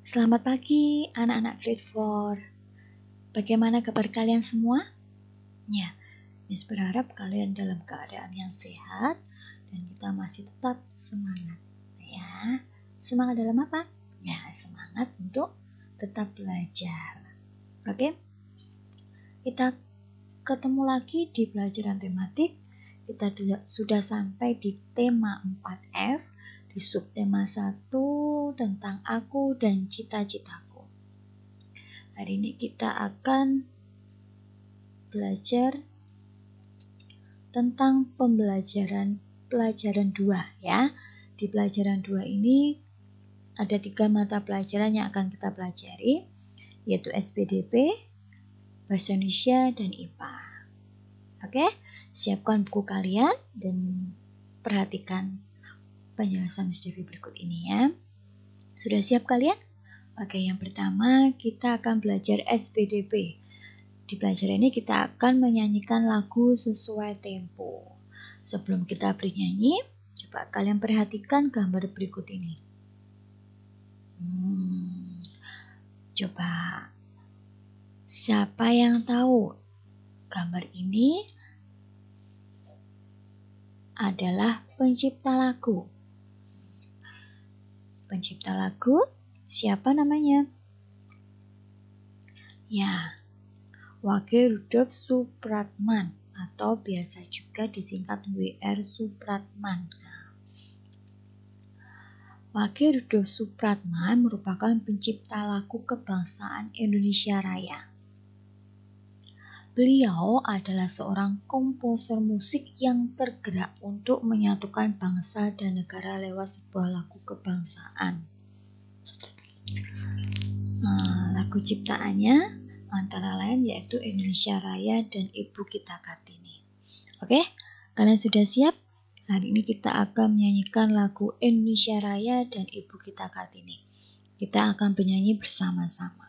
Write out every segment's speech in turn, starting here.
Selamat pagi anak-anak grade 4. Bagaimana kabar kalian semua? Ya, Miss berharap kalian dalam keadaan yang sehat dan kita masih tetap semangat. Ya, semangat dalam apa? Ya, semangat untuk tetap belajar. Oke? Kita ketemu lagi di pelajaran tematik. Kita sudah sampai di tema 4F, di subtema 1 tentang aku dan cita-citaku. Hari ini kita akan belajar tentang pelajaran 2 ya. Di pelajaran 2 ini ada 3 mata pelajaran yang akan kita pelajari, yaitu SPDP, Bahasa Indonesia, dan IPA. Oke, siapkan buku kalian dan perhatikan penjelasan Devi berikut ini ya. Sudah siap kalian? Oke, yang pertama kita akan belajar SPDP. Di pelajaran ini kita akan menyanyikan lagu sesuai tempo. Sebelum kita bernyanyi, coba kalian perhatikan gambar berikut ini. Coba, siapa yang tahu gambar ini adalah pencipta lagu? Pencipta lagu siapa namanya? Ya, Wage Rudolf Supratman atau biasa juga disingkat W.R. Supratman. Wage Rudolf Supratman merupakan pencipta lagu kebangsaan Indonesia Raya. Beliau adalah seorang komposer musik yang tergerak untuk menyatukan bangsa dan negara lewat sebuah lagu kebangsaan. Lagu ciptaannya antara lain yaitu Indonesia Raya dan Ibu Kita Kartini. Oke, kalian sudah siap? Hari ini kita akan menyanyikan lagu Indonesia Raya dan Ibu Kita Kartini. Kita akan bernyanyi bersama-sama.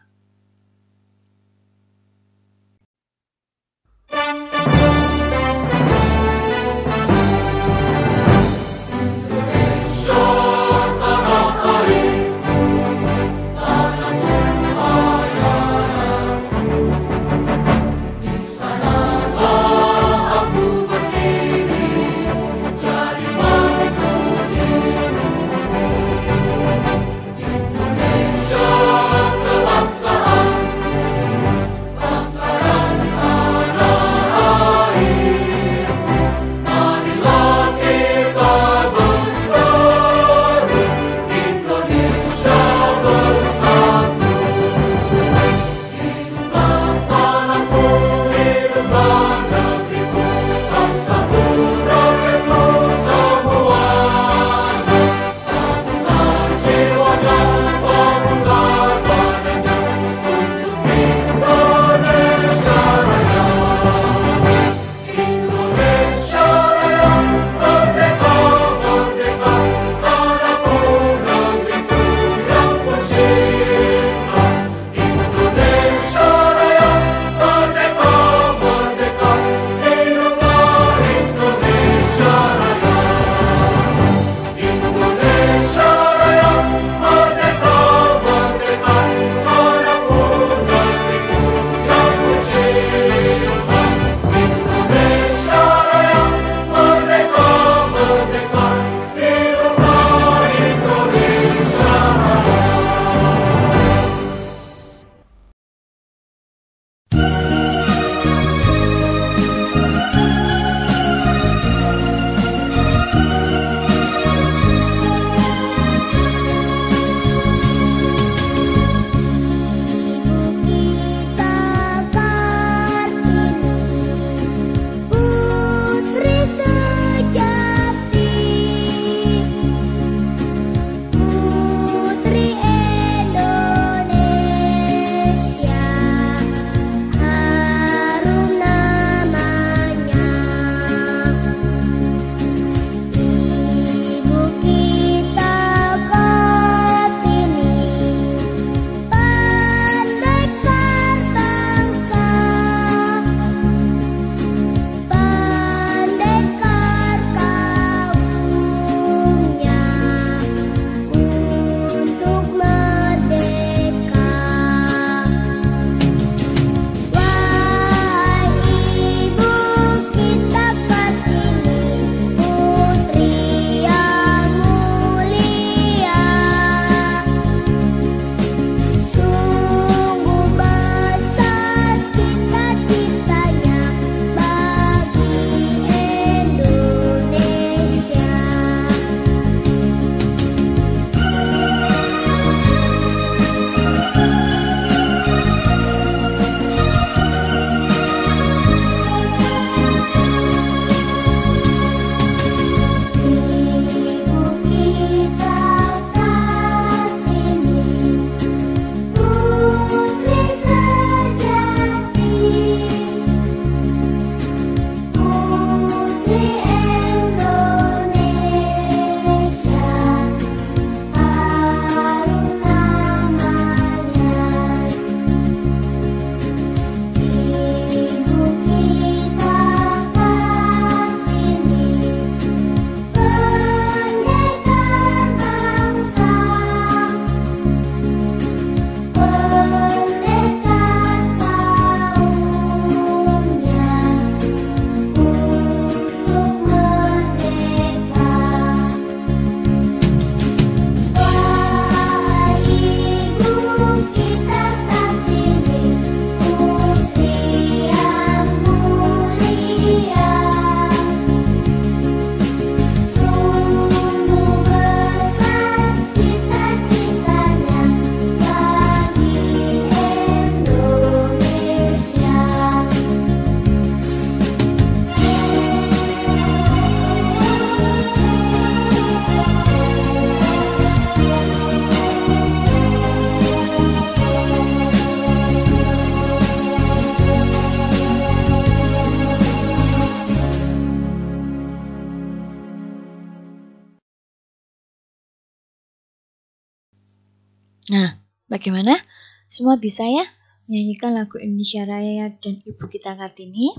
Nah, bagaimana? Semua bisa ya menyanyikan lagu Indonesia Raya dan Ibu Kita Kartini?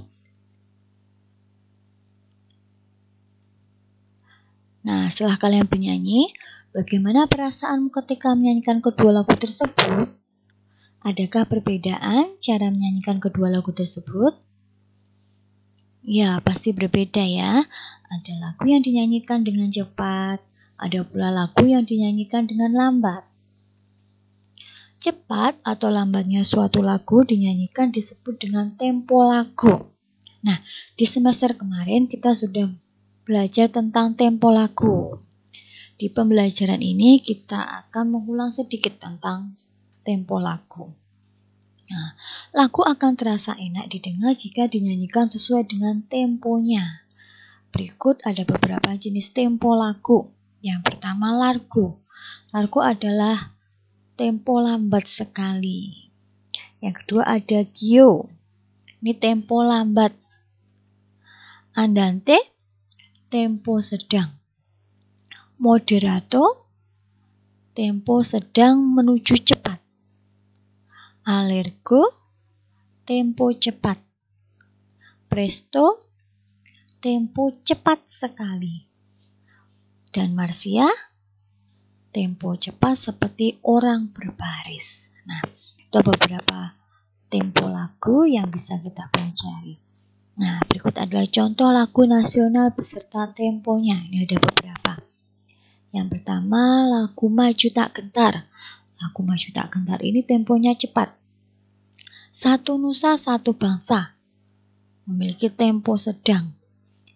Nah, setelah kalian bernyanyi, bagaimana perasaanmu ketika menyanyikan kedua lagu tersebut? Adakah perbedaan cara menyanyikan kedua lagu tersebut? Ya, pasti berbeda ya. Ada lagu yang dinyanyikan dengan cepat, ada pula lagu yang dinyanyikan dengan lambat. Cepat atau lambatnya suatu lagu dinyanyikan disebut dengan tempo lagu. Nah, di semester kemarin kita sudah belajar tentang tempo lagu. Di pembelajaran ini kita akan mengulang sedikit tentang tempo lagu. Nah, lagu akan terasa enak didengar jika dinyanyikan sesuai dengan temponya. Berikut ada beberapa jenis tempo lagu. Yang pertama largo. Largo adalah tempo lambat sekali. Yang kedua ada gio. Ini tempo lambat. Andante, tempo sedang. Moderato, tempo sedang menuju cepat. Allegro, tempo cepat. Presto, tempo cepat sekali. Dan Marcia, tempo cepat seperti orang berbaris. Nah, itu beberapa tempo lagu yang bisa kita pelajari. Nah, berikut adalah contoh lagu nasional beserta temponya. Ini ada beberapa. Yang pertama, lagu Maju Tak Gentar. Lagu Maju Tak Gentar ini temponya cepat. Satu Nusa Satu Bangsa memiliki tempo sedang.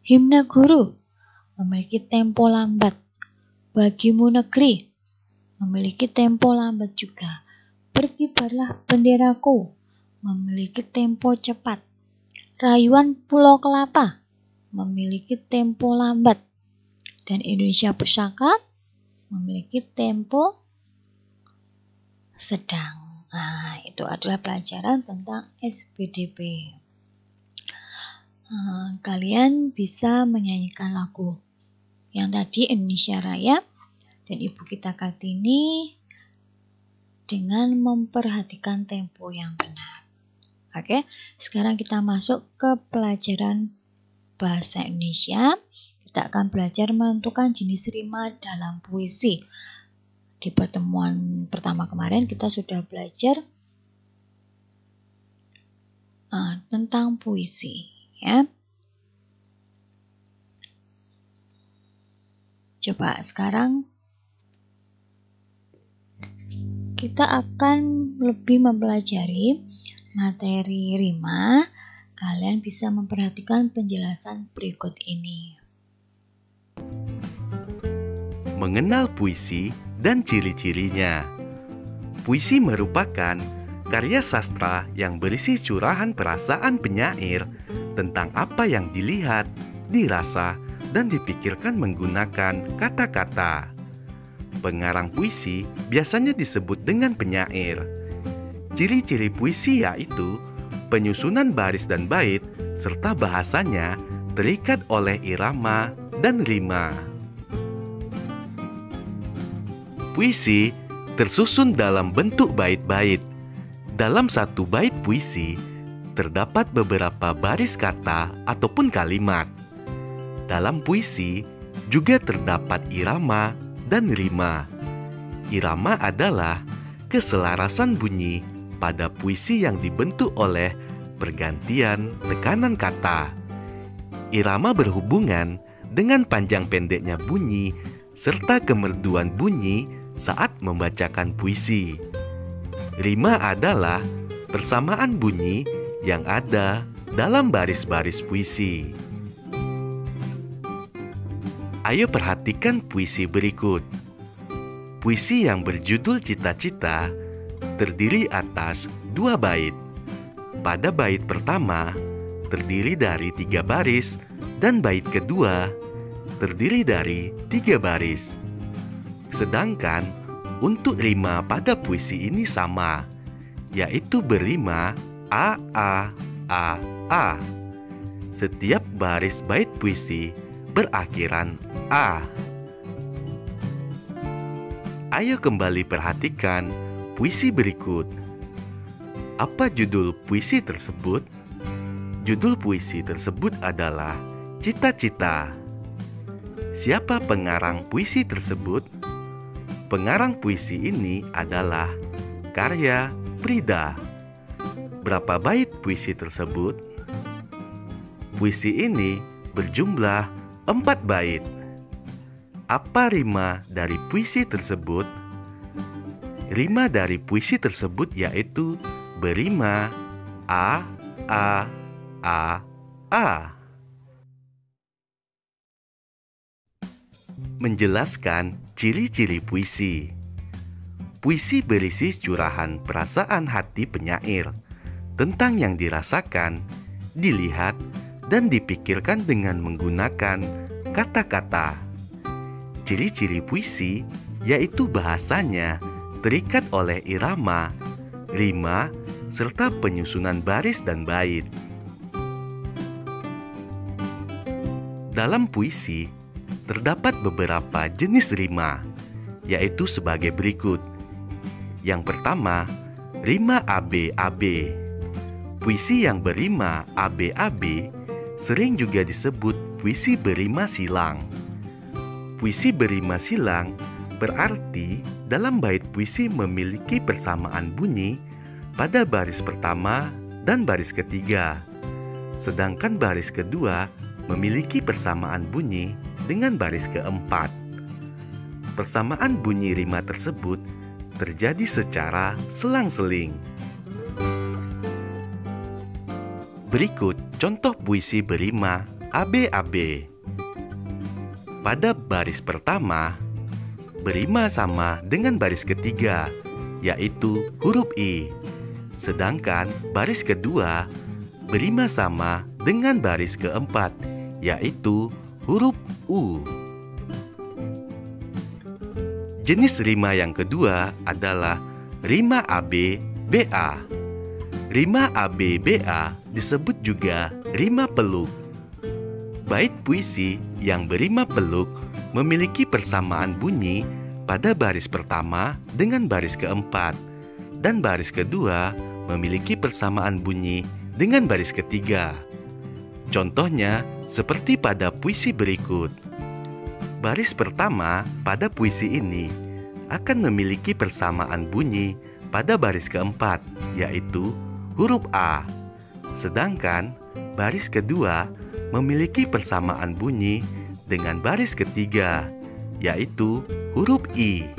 Himne Guru memiliki tempo lambat. Bagimu Negeri memiliki tempo lambat juga. Berkibarlah Benderaku memiliki tempo cepat. Rayuan Pulau Kelapa memiliki tempo lambat. Dan Indonesia Pusaka memiliki tempo sedang. Nah, itu adalah pelajaran tentang SPDP. Kalian bisa menyanyikan lagu yang tadi Indonesia Raya dan Ibu Kita Kartini dengan memperhatikan tempo yang benar. Oke, sekarang kita masuk ke pelajaran bahasa Indonesia. Kita akan belajar menentukan jenis rima dalam puisi. Di pertemuan pertama kemarin kita sudah belajar tentang puisi, ya. Coba sekarang kita akan lebih mempelajari materi rima. Kalian bisa memperhatikan penjelasan berikut ini. Mengenal puisi dan ciri-cirinya. Puisi merupakan karya sastra yang berisi curahan perasaan penyair tentang apa yang dilihat, dirasa, dan dipikirkan menggunakan kata-kata. Pengarang puisi biasanya disebut dengan penyair. Ciri-ciri puisi yaitu penyusunan baris dan bait serta bahasanya terikat oleh irama dan rima. Puisi tersusun dalam bentuk bait-bait. Dalam satu bait puisi, terdapat beberapa baris kata ataupun kalimat. Dalam puisi juga terdapat irama dan rima. Irama adalah keselarasan bunyi pada puisi yang dibentuk oleh pergantian tekanan kata. Irama berhubungan dengan panjang pendeknya bunyi serta kemerduan bunyi saat membacakan puisi. Rima adalah persamaan bunyi yang ada dalam baris-baris puisi. Ayo perhatikan puisi berikut. Puisi yang berjudul Cita-Cita terdiri atas 2 bait. Pada bait pertama terdiri dari 3 baris dan bait kedua terdiri dari 3 baris. Sedangkan untuk rima pada puisi ini sama, yaitu berrima A, A, A, A. Setiap baris bait puisi berakhiran A. Ayo kembali perhatikan puisi berikut. Apa judul puisi tersebut? Judul puisi tersebut adalah Cita-Cita. Siapa pengarang puisi tersebut? Pengarang puisi ini adalah karya Prida. Berapa bait puisi tersebut? Puisi ini berjumlah 4 bait. Apa rima dari puisi tersebut? Rima dari puisi tersebut yaitu berima A, A, A. Menjelaskan ciri-ciri puisi. Puisi berisi curahan perasaan hati penyair tentang yang dirasakan, dilihat, dan dipikirkan dengan menggunakan kata-kata. Ciri-ciri puisi yaitu bahasanya terikat oleh irama, rima, serta penyusunan baris dan bait. Dalam puisi, terdapat beberapa jenis rima, yaitu sebagai berikut. Yang pertama, rima AB-AB. Puisi yang berima AB-AB sering juga disebut puisi berima silang. Puisi berima silang berarti dalam bait puisi memiliki persamaan bunyi pada baris pertama dan baris ketiga, sedangkan baris kedua memiliki persamaan bunyi dengan baris keempat. Persamaan bunyi rima tersebut terjadi secara selang-seling. Berikut contoh puisi berima AB-AB. Pada baris pertama, berima sama dengan baris ketiga, yaitu huruf I. Sedangkan baris kedua berima sama dengan baris keempat, yaitu huruf U. Jenis rima yang kedua adalah rima AB-BA. Rima AB-BA disebut juga rima peluk. Bait puisi yang berima peluk memiliki persamaan bunyi pada baris pertama dengan baris keempat, dan baris kedua memiliki persamaan bunyi dengan baris ketiga. Contohnya seperti pada puisi berikut. Baris pertama pada puisi ini akan memiliki persamaan bunyi pada baris keempat, yaitu huruf A. Sedangkan baris kedua memiliki persamaan bunyi dengan baris ketiga, yaitu huruf I.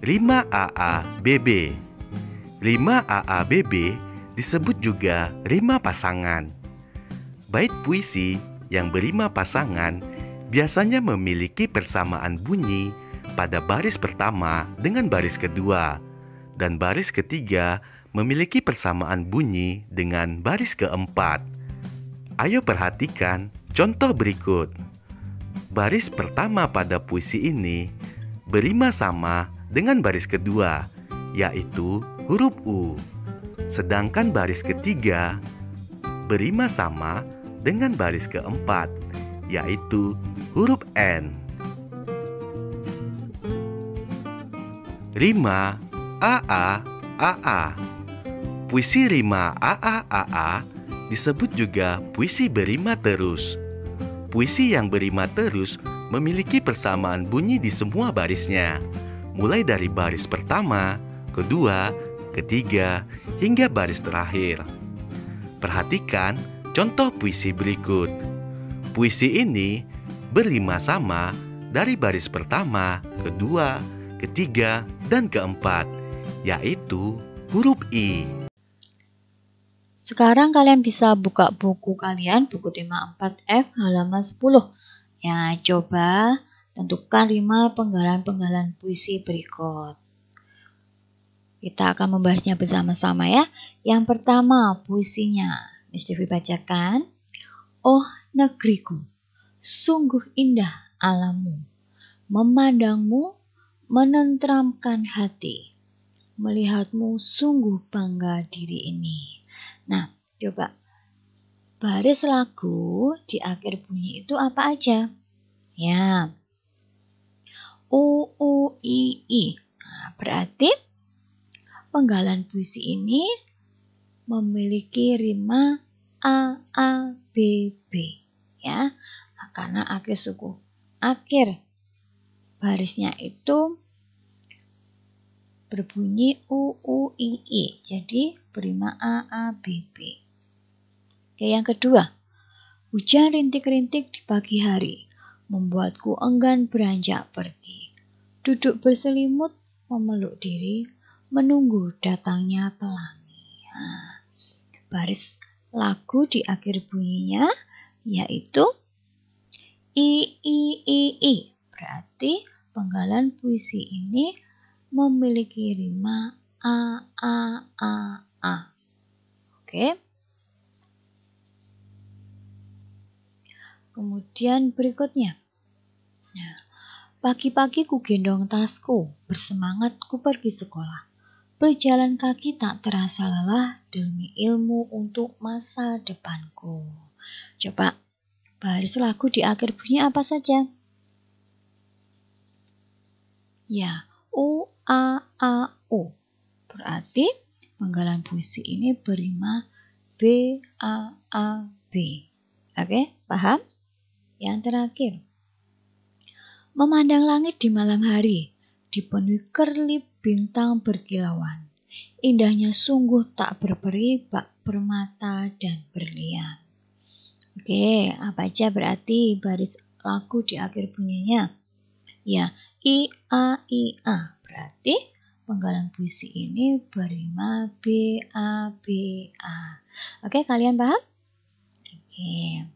Rima AA-BB. Rima AA-BB disebut juga rima pasangan. Bait puisi yang berima pasangan biasanya memiliki persamaan bunyi pada baris pertama dengan baris kedua, dan baris ketiga memiliki persamaan bunyi dengan baris keempat. Ayo perhatikan contoh berikut. Baris pertama pada puisi ini berima sama dengan baris kedua, yaitu huruf U. Sedangkan baris ketiga berima sama dengan baris keempat, yaitu huruf N. Rima AA-AA. Puisi rima AA-AA disebut juga puisi berima terus. Puisi yang berima terus memiliki persamaan bunyi di semua barisnya, mulai dari baris pertama, kedua, ketiga, hingga baris terakhir. Perhatikan contoh puisi berikut. Puisi ini berima sama dari baris pertama, kedua, ketiga, dan keempat, yaitu huruf I. Sekarang kalian bisa buka buku kalian, buku tema 4F halaman 10. Ya, coba tentukan rima penggalan-penggalan puisi berikut. Kita akan membahasnya bersama-sama ya. Yang pertama puisinya, Miss Devi bacakan. Oh negeriku, sungguh indah alammu, memandangmu menenteramkan hati, melihatmu sungguh bangga diri ini. Nah, coba baris lagu di akhir bunyi itu apa aja? Ya, UUII. Nah, berarti penggalan puisi ini memiliki rima AABB ya. Nah, karena akhir barisnya itu berbunyi UUII, jadi berima AABB. Oke, yang kedua, hujan rintik-rintik di pagi hari membuatku enggan beranjak pergi. Duduk berselimut, memeluk diri, menunggu datangnya pelangi. Nah, baris lagu di akhir bunyinya yaitu I. Berarti penggalan puisi ini memiliki rima A. Oke. Kemudian berikutnya. Nah, pagi-pagi ku gendong tasku, bersemangat ku pergi sekolah. Berjalan kaki tak terasa lelah demi ilmu untuk masa depanku. Coba baris lagu di akhir bunyi apa saja? Ya, U. Berarti penggalan puisi ini berima BAAB. Oke, paham? Yang terakhir. Memandang langit di malam hari, dipenuhi kerlip bintang berkilauan. Indahnya sungguh tak berperi, bak bermata dan berlian. Oke, apa aja berarti baris lagu di akhir bunyinya? Ya, IA. Berarti penggalan puisi ini berima BABA. Oke, kalian paham? Oke.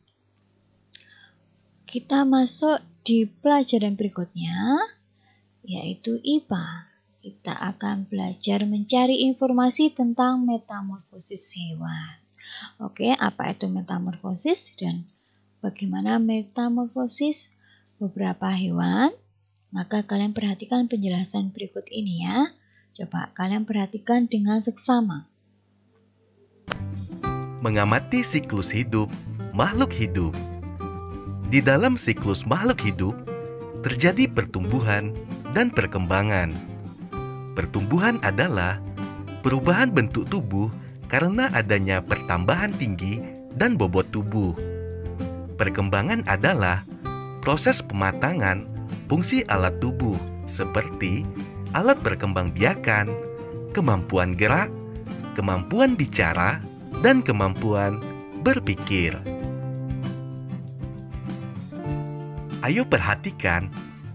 Kita masuk di pelajaran berikutnya, yaitu IPA. Kita akan belajar mencari informasi tentang metamorfosis hewan. Oke, apa itu metamorfosis dan bagaimana metamorfosis beberapa hewan? Maka kalian perhatikan penjelasan berikut ini ya. Coba kalian perhatikan dengan seksama. Mengamati siklus hidup makhluk hidup. Di dalam siklus makhluk hidup, terjadi pertumbuhan dan perkembangan. Pertumbuhan adalah perubahan bentuk tubuh karena adanya pertambahan tinggi dan bobot tubuh. Perkembangan adalah proses pematangan fungsi alat tubuh seperti alat berkembangbiakan, kemampuan gerak, kemampuan bicara, dan kemampuan berpikir. Ayo perhatikan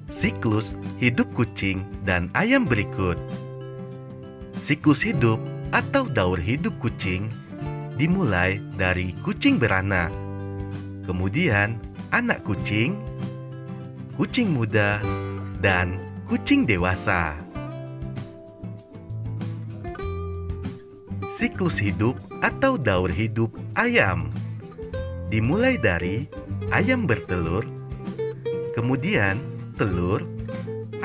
siklus hidup kucing dan ayam berikut. Siklus hidup atau daur hidup kucing dimulai dari kucing beranak, kemudian anak kucing, kucing muda, dan kucing dewasa. Siklus hidup atau daur hidup ayam dimulai dari ayam bertelur, kemudian telur,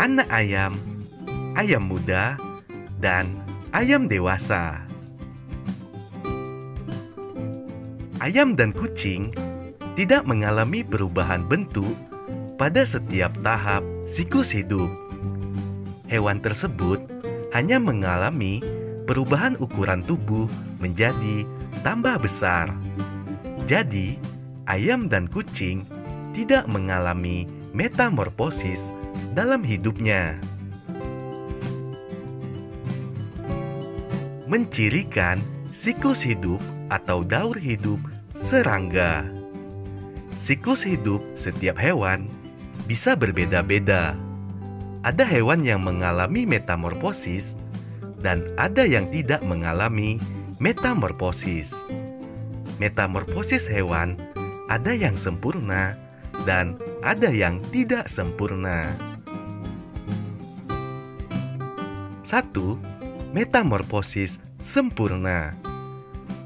anak ayam, ayam muda, dan ayam dewasa. Ayam dan kucing tidak mengalami perubahan bentuk pada setiap tahap siklus hidup. Hewan tersebut hanya mengalami perubahan ukuran tubuh menjadi tambah besar. Jadi, ayam dan kucing tidak mengalami metamorfosis dalam hidupnya. Mencirikan siklus hidup atau daur hidup serangga. Siklus hidup setiap hewan bisa berbeda-beda. Ada hewan yang mengalami metamorfosis dan ada yang tidak mengalami metamorfosis. Metamorfosis hewan ada yang sempurna dan ada yang tidak sempurna. 1. Metamorfosis sempurna.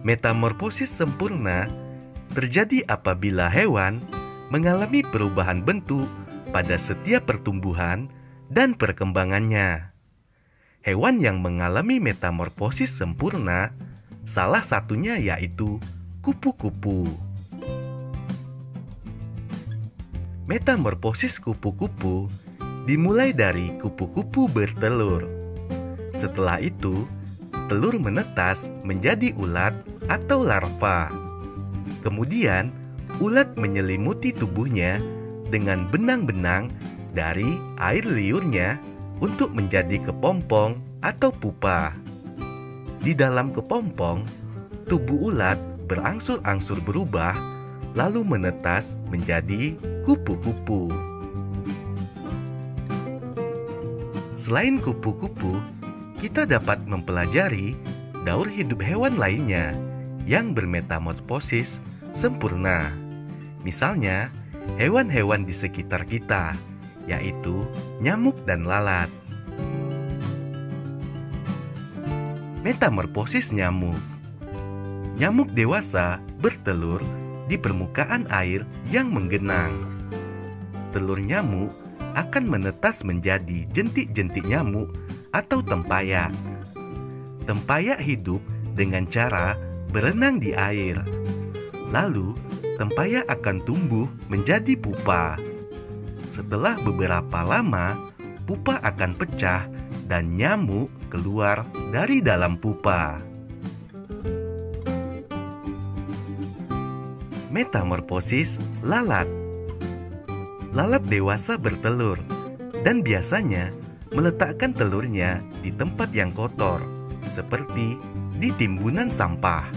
Metamorfosis sempurna terjadi apabila hewan mengalami perubahan bentuk pada setiap pertumbuhan dan perkembangannya. Hewan yang mengalami metamorfosis sempurna, salah satunya yaitu kupu-kupu. Metamorfosis kupu-kupu dimulai dari kupu-kupu bertelur. Setelah itu, telur menetas menjadi ulat atau larva. Kemudian, ulat menyelimuti tubuhnya dengan benang-benang dari air liurnya untuk menjadi kepompong atau pupa. Di dalam kepompong, tubuh ulat berangsur-angsur berubah lalu menetas menjadi kupu-kupu. Selain kupu-kupu, kita dapat mempelajari daur hidup hewan lainnya yang bermetamorfosis sempurna. Misalnya, hewan-hewan di sekitar kita, yaitu nyamuk dan lalat. Metamorfosis nyamuk. Nyamuk dewasa bertelur di permukaan air yang menggenang. Telur nyamuk akan menetas menjadi jentik-jentik nyamuk atau tempayak. Tempayak hidup dengan cara berenang di air. Lalu, tempayak akan tumbuh menjadi pupa. Setelah beberapa lama, pupa akan pecah dan nyamuk keluar dari dalam pupa. Metamorfosis lalat. Lalat dewasa bertelur dan biasanya meletakkan telurnya di tempat yang kotor, seperti di timbunan sampah.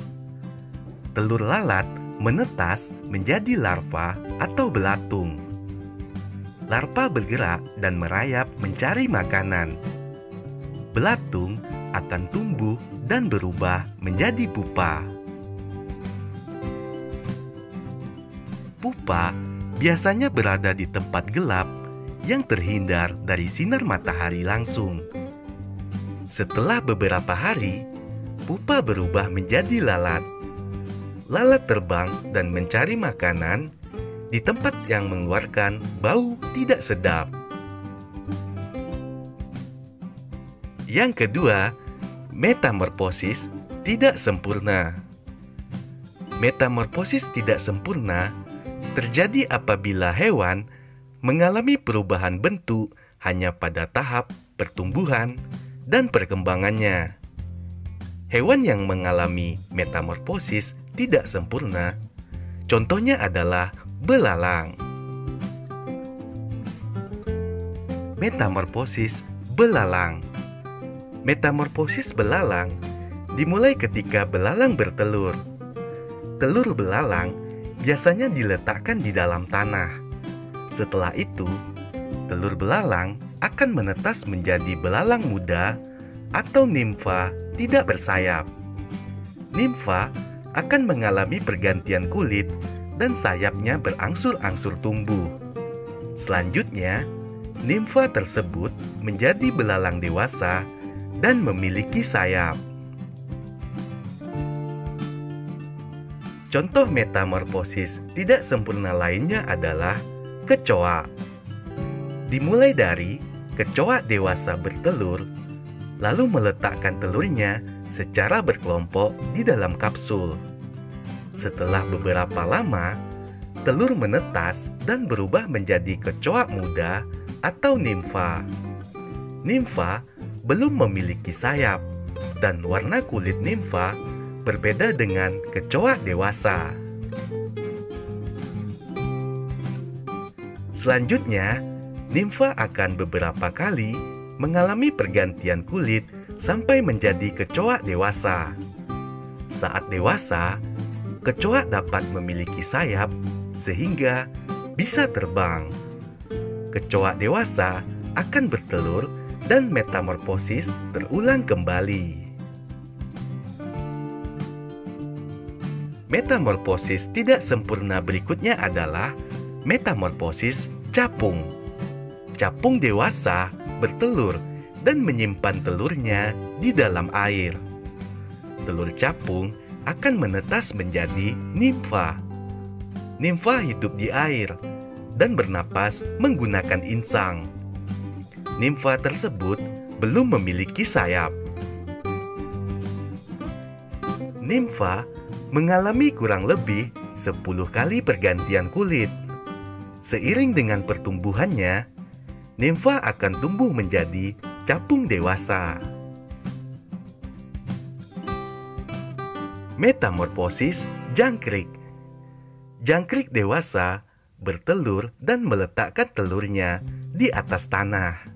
Telur lalat menetas menjadi larva atau belatung. Larva bergerak dan merayap mencari makanan. Belatung akan tumbuh dan berubah menjadi pupa. Pupa biasanya berada di tempat gelap yang terhindar dari sinar matahari langsung. Setelah beberapa hari, pupa berubah menjadi lalat. Lalat terbang dan mencari makanan di tempat yang mengeluarkan bau tidak sedap. Yang kedua, metamorfosis tidak sempurna. Metamorfosis tidak sempurna terjadi apabila hewan mengalami perubahan bentuk hanya pada tahap pertumbuhan dan perkembangannya. Hewan yang mengalami metamorfosis tidak sempurna, contohnya adalah belalang. Metamorfosis belalang. Metamorfosis belalang dimulai ketika belalang bertelur. Telur belalang biasanya diletakkan di dalam tanah. Setelah itu, telur belalang akan menetas menjadi belalang muda atau nimfa tidak bersayap. Nimfa akan mengalami pergantian kulit dan sayapnya berangsur-angsur tumbuh. Selanjutnya, nimfa tersebut menjadi belalang dewasa dan memiliki sayap. Contoh metamorfosis tidak sempurna lainnya adalah kecoa. Dimulai dari kecoa dewasa bertelur, lalu meletakkan telurnya secara berkelompok di dalam kapsul. Setelah beberapa lama, telur menetas dan berubah menjadi kecoa muda atau nimfa. Nimfa belum memiliki sayap, dan warna kulit nimfa berbeda dengan kecoa dewasa. Selanjutnya, nimfa akan beberapa kali mengalami pergantian kulit sampai menjadi kecoa dewasa. Saat dewasa, kecoa dapat memiliki sayap sehingga bisa terbang. Kecoa dewasa akan bertelur dan metamorfosis terulang kembali. Metamorfosis tidak sempurna berikutnya adalah metamorfosis capung. Capung dewasa bertelur dan menyimpan telurnya di dalam air. Telur capung akan menetas menjadi nimfa. Nimfa hidup di air dan bernapas menggunakan insang. Nimfa tersebut belum memiliki sayap. Nimfa mengalami kurang lebih 10 kali pergantian kulit. Seiring dengan pertumbuhannya, nimfa akan tumbuh menjadi capung dewasa. Metamorfosis jangkrik. Jangkrik dewasa bertelur dan meletakkan telurnya di atas tanah.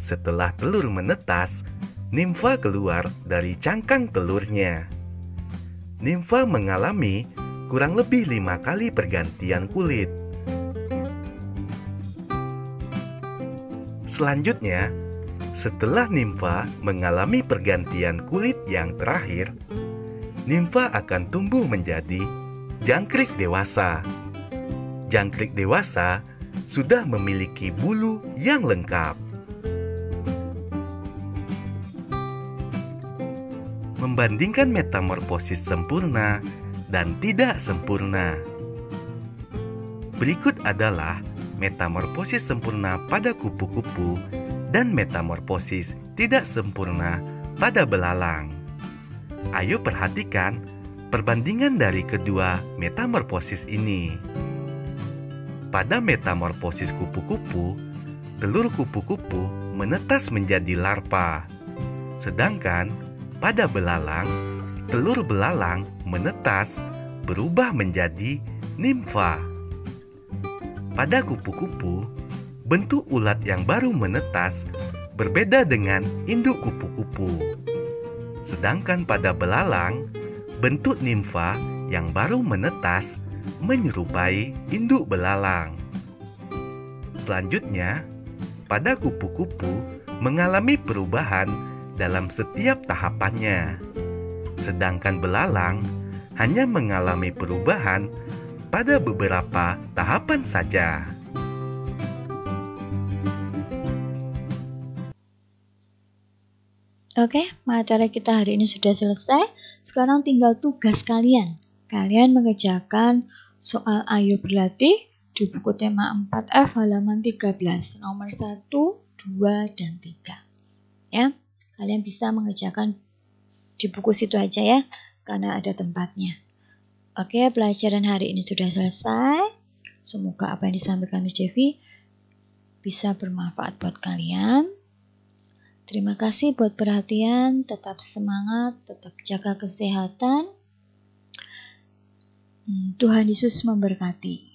Setelah telur menetas, nimfa keluar dari cangkang telurnya. Nimfa mengalami kurang lebih 5 kali pergantian kulit. Selanjutnya, setelah nimfa mengalami pergantian kulit yang terakhir, nimfa akan tumbuh menjadi jangkrik dewasa. Jangkrik dewasa sudah memiliki bulu yang lengkap. Membandingkan metamorfosis sempurna dan tidak sempurna. Berikut adalah metamorfosis sempurna pada kupu-kupu dan metamorfosis tidak sempurna pada belalang. Ayo perhatikan perbandingan dari kedua metamorfosis ini. Pada metamorfosis kupu-kupu, telur kupu-kupu menetas menjadi larva. Sedangkan pada belalang, telur belalang menetas berubah menjadi nimfa. Pada kupu-kupu, bentuk ulat yang baru menetas berbeda dengan induk kupu-kupu. Sedangkan pada belalang, bentuk nimfa yang baru menetas menyerupai induk belalang. Selanjutnya, pada kupu-kupu mengalami perubahan dalam setiap tahapannya. Sedangkan belalang hanya mengalami perubahan pada beberapa tahapan saja. Oke, materi kita hari ini sudah selesai. Sekarang tinggal tugas kalian. Kalian mengerjakan soal Ayo Berlatih di buku tema 4F halaman 13, nomor 1, 2, dan 3. Ya, kalian bisa mengerjakan di buku situ aja ya, karena ada tempatnya. Oke, pelajaran hari ini sudah selesai. Semoga apa yang disampaikan Miss Devi bisa bermanfaat buat kalian. Terima kasih buat perhatian, tetap semangat, tetap jaga kesehatan. Tuhan Yesus memberkati.